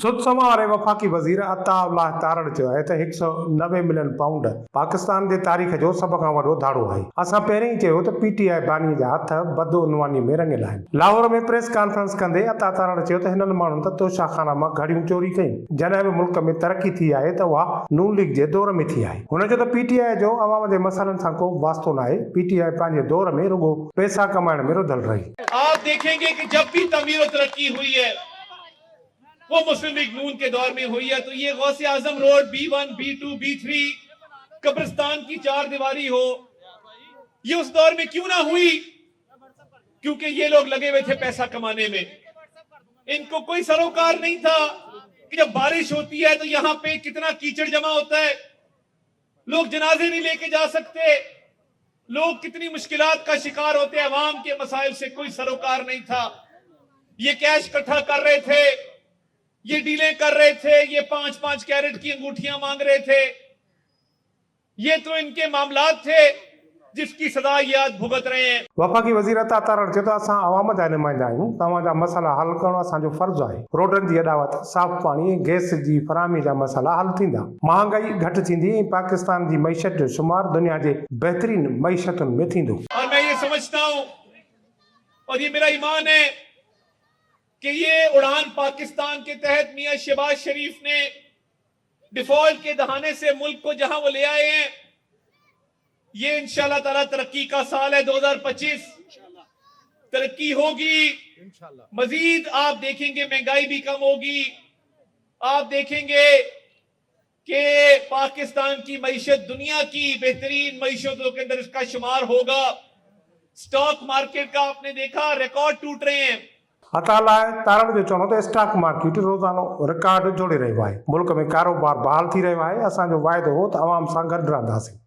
सुदसमा वारे वफ़ाक़ी वज़ीर अता अल्लाह तारड़ चयो आहे त 190 मिलियन पाउंड पाकिस्तान जे तारीख़ जो सभ खां वॾो धाड़ो आहे। असां पहिरीं चयो त पीटीआई बानी जा हथ बदउनवानी में रंगियल आहिनि। लाहौर में प्रेस कॉन्फ्रेंस कंदे अता तारड़ चयो त हिननि माण्हुनि त तोशाखाना मां घड़ियूं चोरी कयूं। जॾहिं बि मुल्क में तरक़ी थी आहे त उहा नून लीग जे दौर में थी आहे। हुन चयो त पीटीआई जो अवाम जे मसइलनि सां को वास्तो न आहे। पीटीआई पंहिंजे दौर में रुगो पैसा कमाइण में रुधल रही। आप देखेंगे कि जब भी तमीर और तरक्की हुई है वो मुस्लिम लीग नून के दौर में हुई है। तो ये गौसे आजम रोड B1, B2, B3 कब्रिस्तान की 4 दीवारी हो, ये उस दौर में क्यों ना हुई? क्योंकि ये लोग लगे हुए थे पैसा कमाने में। इनको कोई सरोकार नहीं था कि जब बारिश होती है तो यहाँ पे कितना कीचड़ जमा होता है, लोग जनाजे नहीं लेके जा सकते, लोग कितनी मुश्किलात का शिकार होते हैं। अवाम के मसाइल से कोई सरोकार नहीं था। ये कैश इकट्ठा कर रहे थे, ये डीलें कर रहे थे, ये 5-5 कैरेट की अंगूठियां मांग रहे थे। ये तो इनके मामलात थे जिसकी सजा ये आज भुगत रहे हैं। वफ़ाक़ी वज़ीर अता तारड़ चयो त असां अवाम जा नुमाइंदा आहियूं। तव्हांजा मसइला हल करणु असांजो फ़र्ज़ु आहे। रोडनि जी अॾावत, साफ़ पाणी, गैस जी फराहमी जा मसइला हल थींदा, महांगाई घटि थींदी ऐं पाकिस्तान जी मईशत जो शुमार दुनिया जे बहितरीन मईशतुनि में थींदो। और मैं ये समझता हूं और ये मेरा ईमान है कि ये उड़ान पाकिस्तान के तहत मियां शहबाज शरीफ ने डिफॉल्ट के दहाने से मुल्क को जहां वो ले आए हैं, ये इंशाल्लाह ताला तरक्की का साल है। 2025 तरक्की होगी मजीद। आप देखेंगे महंगाई भी कम होगी। आप देखेंगे कि पाकिस्तान की मईशत दुनिया की बेहतरीन मईशतों के अंदर इसका शुमार होगा। स्टॉक मार्केट का आपने देखा रिकॉर्ड टूट रहे हैं। अता तारड़ जो चवणो त स्टॉक मार्केट रोज़ानो रिकॉर्ड जोड़े रहियो आहे। मुल्क में कारोबार बहाल थी रहियो आहे। असांजो वाइदो हो त अवाम सां गॾु रहंदासीं।